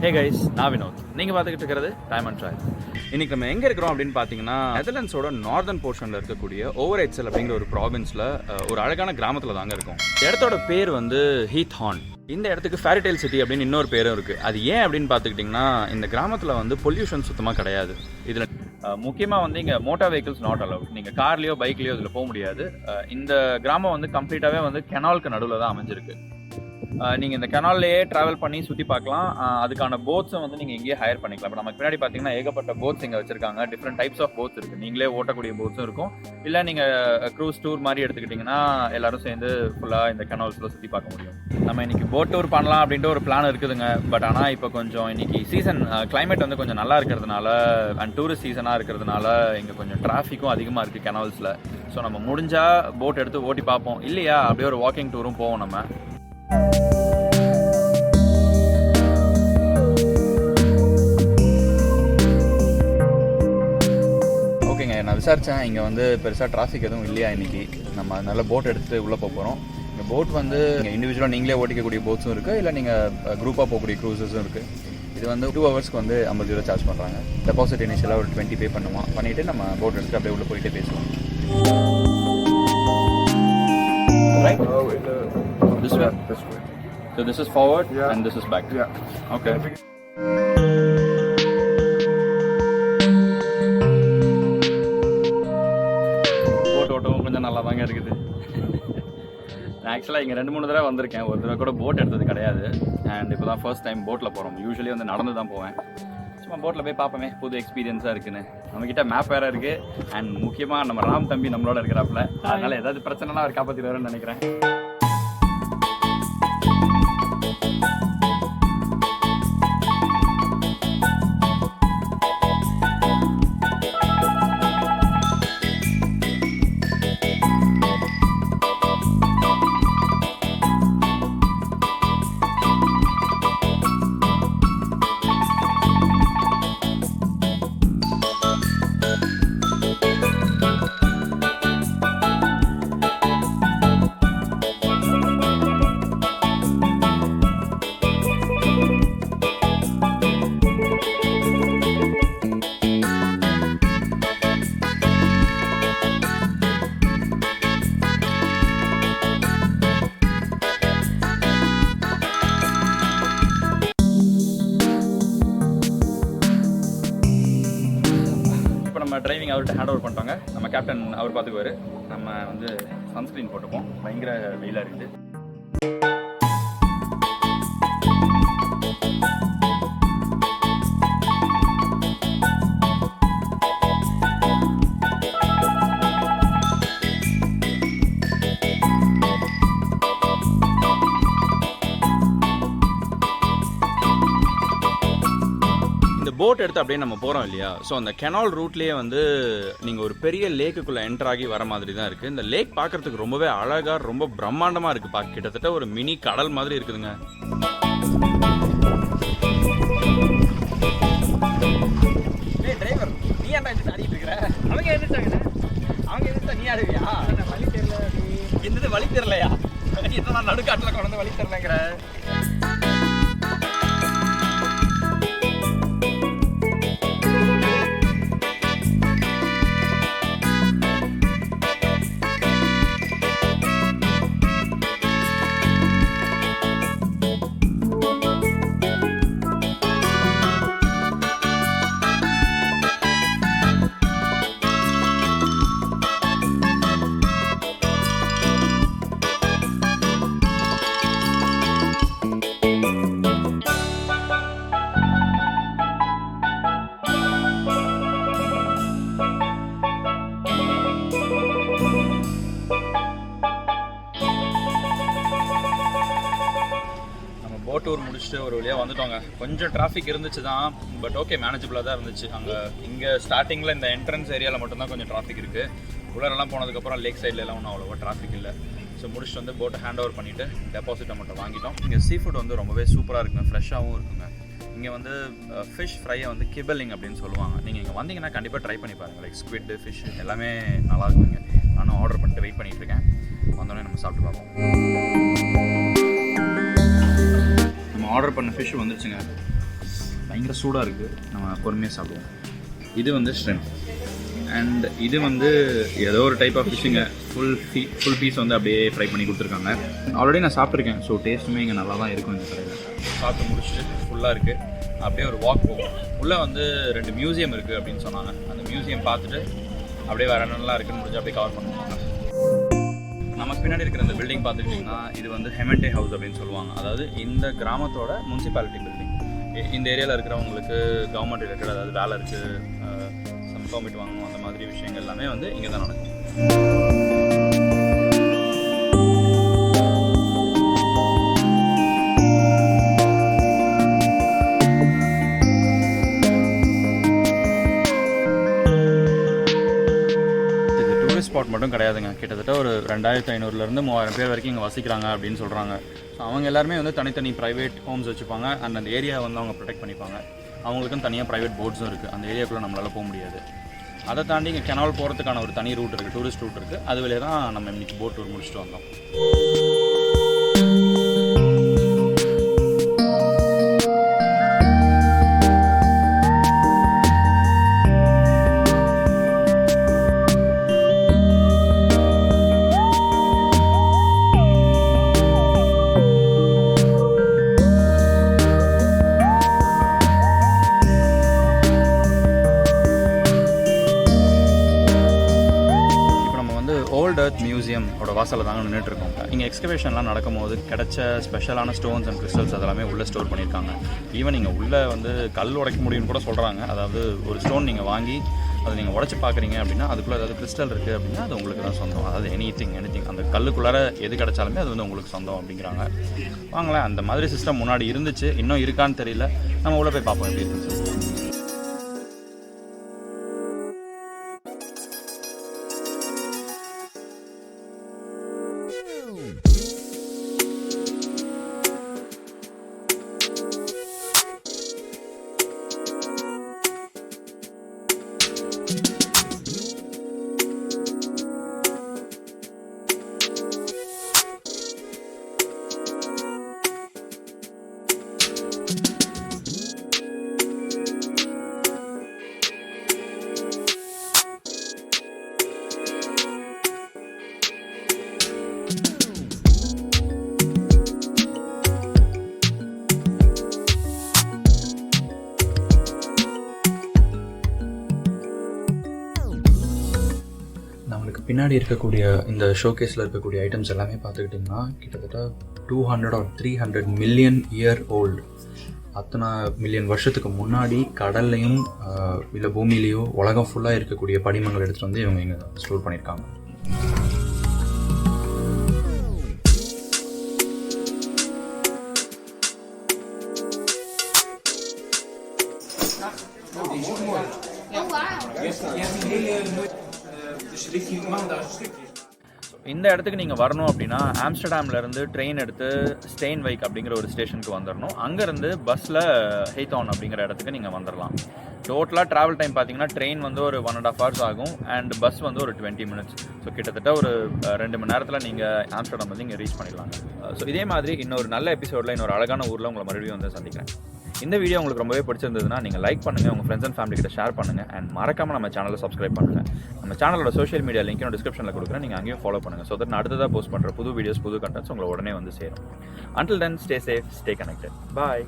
Hey guys, நான் வினோத். நீங்கள் பார்த்துக்கிட்டு இருக்கிறது டைம் அண்ட் ட்ராவல். இன்றைக்கி நம்ம எங்கே இருக்கிறோம் அப்படின்னு பார்த்தீங்கன்னா நெதர்லாண்ட்ஸோட நார்தர்ன் போர்ஷனில் இருக்கக்கூடிய ஓவரைட்ஸல் அப்படிங்கிற ஒரு ப்ராவின்ஸில் ஒரு அழகான கிராமத்தில் தாங்க இருக்கும். இடத்தோட பேர் வந்து ஹீத்ஹார்ன். இந்த இடத்துக்கு ஃபேரிடைல் சிட்டி அப்படின்னு இன்னொரு பேரும் இருக்குது. அது ஏன் அப்படின்னு பார்த்துக்கிட்டிங்கன்னா இந்த கிராமத்தில் வந்து பொல்யூஷன் சுத்தமாக கிடையாது. இதில் முக்கியமாக வந்து இங்கே மோட்டார் வெஹிக்கிள்ஸ் நாட் அலவுட். நீங்கள் கார்லேயோ பைக்லேயோ இதில் போக முடியாது. இந்த கிராமம் வந்து கம்ப்ளீட்டாகவே வந்து கெனாலுக்கு நடுவில் தான் அமைஞ்சிருக்கு. நீங்கள் இந்த கெனால்லையே ட்ராவல் பண்ணி சுற்றி பார்க்கலாம். அதுக்கான போட்ஸும் வந்து நீங்கள் இங்கேயே ஹையர் பண்ணிக்கலாம். இப்போ நமக்கு பின்னாடி பார்த்தீங்கன்னா ஏகப்பட்ட போட்ஸ் இங்கே வச்சுருக்காங்க. டிஃப்ரெண்ட் டைப்ஸ் ஆஃப் போட்ஸ் இருக்குது. நீங்களே ஓட்டக்கூடிய போட்ஸும் இருக்கும். இல்லை நீங்கள் க்ரூஸ் டூர் மாதிரி எடுத்துக்கிட்டிங்கன்னா எல்லோரும் சேர்ந்து ஃபுல்லாக இந்த கெனால்ஸில் சுற்றி பார்க்க முடியும். நம்ம இன்றைக்கி போட் டூர் பண்ணலாம் அப்படின்ட்டு ஒரு பிளான் இருக்குதுங்க. பட் ஆனால் இப்போ கொஞ்சம் இன்றைக்கி சீசன் கிளைமேட் வந்து கொஞ்சம் நல்லா இருக்கிறதுனால அண்ட் டூரிஸ்ட் சீசனாக இருக்கிறதுனால இங்கே கொஞ்சம் டிராஃபிக்கும் அதிகமாக இருக்குது கெனால்ஸில். ஸோ நம்ம முடிஞ்சால் போட் எடுத்து ஓட்டி பார்ப்போம். இல்லையா அப்படியே ஒரு வாக்கிங் டூரும் போவோம் நம்ம. நான் விசாரித்தேன், இங்கே வந்து பெருசாக டிராஃபிக் எதுவும் இல்லையா இன்றைக்கி. நம்ம நல்ல போட் எடுத்துகிட்டு உள்ளே போக போகிறோம். இந்த போட் வந்து நீங்கள் இண்டிவிஜுவலாக நீங்களே ஓட்டிக்கக்கூடிய போட்ஸும் இருக்குது, இல்லை நீங்கள் குரூப்பாக போகக்கூடிய க்ரூசஸும் இருக்குது. இது வந்து 2 ஹவர்ஸ்க்கு வந்து 50 ரூபா சார்ஜ் பண்ணுறாங்க. டெபாசிட் இனிஷியலாக ஒரு 20 பே பண்ணுமா, பண்ணிவிட்டு நம்ம போட் எடுத்துகிட்டு அப்படியே உள்ளே போயிட்டே பேசுவோம். Right? This way? This way. So this is forward and this is back? Yeah. Okay. கொஞ்சம் நல்லா தாங்க இருக்குது. நான் ஆக்சுவலாக இங்கே 2-3 தடவை வந்திருக்கேன். ஒரு தடவை கூட போட் எடுத்தது கிடையாது. அண்ட் இப்போ தான் ஃபர்ஸ்ட் டைம் போட்டில் போகிறோம். யூஸ்வலி வந்து நடந்து தான் போவேன். சும்மா போட்டில் போய் பார்ப்போமே, புது எக்ஸ்பீரியன்ஸாக இருக்குன்னு. நம்மக்கிட்ட மேப் வேறு இருக்குது. அண்ட் முக்கியமாக நம்ம ராம் தம்பி நம்மளோட இருக்கிறாப்புல. அதனால் ஏதாவது பிரச்சனைலாம் அவர் காப்பாற்றிடுவாருன்னு நினைக்கிறேன். டிரைவிங் அவர்கிட்ட ஹேண்ட் ஓவர் பண்ணிட்டாங்க. நம்ம கேப்டன் அவர் பார்த்துக்குவார். நம்ம வந்து சன்ஸ்க்ரீன் போட்டுப்போம். பயங்கர வெயிலாக இருக்குது. போட் எடுத்து அப்படியே நம்ம போகிறோம் இல்லையா. ஸோ அந்த கெனால் ரூட்லேயே வந்து நீங்கள் ஒரு பெரிய லேக்குக்குள்ளே என்டர் ஆகி வர மாதிரி தான் இருக்குது. இந்த லேக் பார்க்குறதுக்கு ரொம்பவே அழகாக ரொம்ப பிரம்மாண்டமாக இருக்குது. கிட்டத்தட்ட ஒரு மினி கடல் மாதிரி இருக்குதுங்க. டிரைவர் நீ ஏன்டா இது ஆடிட்டு இருக்கிற? அவங்க எழுந்துட்டாங்க. அவங்க எழுந்துட்டா நீ ஆடுவியா? வழி தெரியல. என்னது வழி தெரியலையா? இதெல்லாம் நடுக்காட்டில் கொண்டு வழி தெரியலங்கிற. போட் டூர் முடிச்சுட்டு ஒரு வழியாக வந்துட்டோங்க. கொஞ்சம் டிராஃபிக் இருந்துச்சு தான், பட் ஓகே மேனேஜபிளாக தான் இருந்துச்சு. இங்கே ஸ்டார்டிங்கில் இந்த என்ட்ரன்ஸ் ஏரியாவில் மட்டும்தான் கொஞ்சம் டிராஃபிக் இருக்குது. உள்ளரெல்லாம் போனதுக்கப்புறம் லேக் சைட்லலாம் ஒன்றும் அவ்வளோவா டிராஃபிக் இல்லை. ஸோ முடிச்சுட்டு வந்து போட்டை ஹேண்ட் ஓவர் பண்ணிவிட்டு டெபாசிட் அமௌண்ட்டை வாங்கிட்டோம். இங்கே சீ ஃபுட் வந்து ரொம்பவே சூப்பராக இருக்குங்க, ஃப்ரெஷ்ஷாகவும் இருக்குங்க. இங்கே வந்து ஃபிஷ் ஃப்ரையை வந்து கிபலிங் அப்படின்னு சொல்லுவாங்க. நீங்கள் இங்கே வந்தீங்கன்னா கண்டிப்பாக ட்ரை பண்ணி பாருங்கள். லைக் ஸ்குவிட், ஃபிஷ் எல்லாமே நல்லா இருக்குங்க. நானும் ஆர்டர் பண்ணிட்டு வெயிட் பண்ணிகிட்ருக்கேன். வந்தோடனே நம்ம சாப்பிட்டு பார்ப்போம். நம்ம ஆர்டர் பண்ண ஃபிஷ் வந்துருச்சுங்க. பயங்கர சூடாக இருக்குது, நம்ம பொறுமையாக சாப்பிடுவோம். இது வந்து ஷ்ரிம்ப் அண்ட் இது வந்து ஏதோ ஒரு டைப் ஆஃப் ஃபிஷ்ஷுங்க. ஃபுல் பீஸ் வந்து அப்படியே ஃப்ரை பண்ணி கொடுத்துருக்காங்க. ஆல்ரெடி நான் சாப்பிட்ருக்கேன், ஸோ டேஸ்ட்டுமே இங்கே நல்லா தான் இருக்கும். இந்த கடையில் சாப்பிட்டு முடிச்சுட்டு ஃபுல்லாக இருக்குது, அப்படியே ஒரு வாக் போகும். உள்ளே வந்து 2 மியூசியம் இருக்குது அப்படின்னு சொன்னாங்க. அந்த மியூசியம் பார்த்துட்டு அப்படியே வேறு என்னெல்லாம் இருக்குன்னு முடிஞ்சு அப்படியே கவர் பண்ணுவாங்க. நமக்கு பின்னாடி இருக்கிற இந்த பில்டிங் பார்த்துக்கிட்டிங்கன்னா இது வந்து ஹெமெண்டே ஹவுஸ் அப்படின்னு சொல்லுவாங்க. அதாவது இந்த கிராமத்தோட முனிசிபாலிட்டி பில்டிங். இந்த ஏரியாவில் இருக்கிறவங்களுக்கு கவர்மெண்ட் ரிலேட்டட், அதாவது வேலை இருக்குது, பர்மிட் வாங்கணும், அந்த மாதிரி விஷயங்கள் எல்லாமே வந்து இங்கே தான் நடக்கும். இது டூரிஸ்ட் ஸ்பாட் மட்டும் கிடையாதுங்க. கிட்டத்தட்ட ஒரு 2500 3000 பேர் வரைக்கும் இங்கே வசிக்கிறாங்க அப்படின்னு சொல்கிறாங்க. ஸோ அவங்க எல்லாருமே வந்து தனித்தனி ப்ரைவேட் ஹோம்ஸ் வச்சுப்பாங்க. அண்ட் அந்த ஏரியா வந்து அவங்க ப்ரொடெக்ட் பண்ணிப்பாங்க. அவங்களுக்கும் தனியாக ப்ரைவேட் போட்ஸும் இருக்குது. அந்த ஏரியாக்குள்ளே நம்மளால் போக முடியாது. அதை தாண்டி இங்கே கெனால் போகிறதுக்கான ஒரு தனி ரூட் இருக்குது, டூரிஸ்ட் ரூட் இருக்குது. அது வழியாக தான் நம்ம இன்றைக்கி போட் டூர் முடிச்சுட்டு வந்தோம். ஓல்ட் எர்த் மியூசியமோட வாசலில் தாங்க நின்றுட்டுருக்கோம். இங்கே எக்ஸ்கவேஷன்லாம் நடக்கும்போது கிடைச்ச ஸ்பெஷலான ஸ்டோன்ஸ் அண்ட் கிறிஸ்டல்ஸ் அதெல்லாமே உள்ளே ஸ்டோர் பண்ணியிருக்காங்க. ஈவன் நீங்கள் உள்ளே வந்து கல் உடைக்க முடியும்னு கூட சொல்கிறாங்க. அதாவது ஒரு ஸ்டோன் நீங்கள் வாங்கி அதை நீங்கள் உடச்சி பார்க்குறீங்க அப்படின்னா அதுக்குள்ளே ஏதாவது கிறிஸ்டல் இருக்குது அப்படின்னா அது உங்களுக்கு தான் சொந்தம். அதாவது எனி திங் அந்த கல்லுக்குள்ளார எது கிடைச்சாலுமே அது வந்து உங்களுக்கு சொந்தம் அப்படிங்கிறாங்க. வாங்களேன், அந்த மாதிரி சிஸ்டம் முன்னாடி இருந்துச்சு, இன்னும் இருக்கான்னு தெரியல. நம்ம உள்ளே போய் பார்ப்போம் எப்படி இருந்துச்சு. நம்மளுக்கு பின்னாடி இருக்கக்கூடிய இந்த ஷோகேஸில் இருக்கக்கூடிய ஐட்டம்ஸ் எல்லாமே பார்த்துக்கிட்டிங்கன்னா கிட்டத்தட்ட 200 or 300 மில்லியன் இயர் ஓல்டு. அத்தனை மில்லியன் வருஷத்துக்கு முன்னாடி கடல்லையும் இல்லை பூமியிலையோ உலகம் ஃபுல்லாக இருக்கக்கூடிய படிமங்கள் எடுத்துகிட்டு வந்து இவங்க இங்கே ஸ்டோர் பண்ணியிருக்காங்க. இந்த இடத்துக்கு நீங்கள் வரணும் அப்படின்னா ஆம்ஸ்டர்டாம்லேருந்து ட்ரெயின் எடுத்து ஸ்டெயின்வைக் அப்படிங்கிற ஒரு ஸ்டேஷனுக்கு வந்துடணும். அங்கேருந்து பஸ்ஸில் ஹெய்தார்ன் அப்படிங்கிற இடத்துக்கு நீங்கள் வந்துடலாம். டோட்டலாக ட்ராவல் டைம் பார்த்தீங்கன்னா ட்ரெயின் வந்து ஒரு 1.5 hours ஆகும் அண்ட் பஸ் வந்து ஒரு 20 minutes. ஸோ கிட்டத்தட்ட ஒரு 2 மணி நேரத்தில் நீங்கள் ஆம்ஸ்டர்டாம் வந்து இங்கே ரீச் பண்ணிடலாங்க. ஸோ இதே மாதிரி இன்னொரு நல்ல எபிசோடில் இன்னொரு அழகான ஊரில் உங்களை மறுபடியும் வந்து சந்திக்கிறேன். இந்த வீடியோ உங்களுக்கு ரொம்பவே பிடிச்சிருந்ததுன்னா நீங்கள் லைக் பண்ணுங்கள், உங்கள் ஃப்ரெண்ட்ஸ் அண்ட் ஃபேமிலி கிட்ட ஷேர் பண்ணுங்கள் அண்ட் மறக்காமல் நம்ம சேனலை சப்ஸ்கிரைப் பண்ணுங்கள். நம்ம சேனலோட சோஷியல் மீடியா லிங்க் நான் டிஸ்கிரிப்ஷனில் கொடுக்குறேன், நீங்கள் அங்கேயும் ஃபாலோ பண்ணுங்கள். ஸோ தட் நான் அடுத்ததாக போஸ்ட் பண்ணுற புது வீடியோஸ் புது கண்டென்ட்ஸ் உங்களை உடனே வந்து சேரும். Until then, stay safe, stay connected. Bye.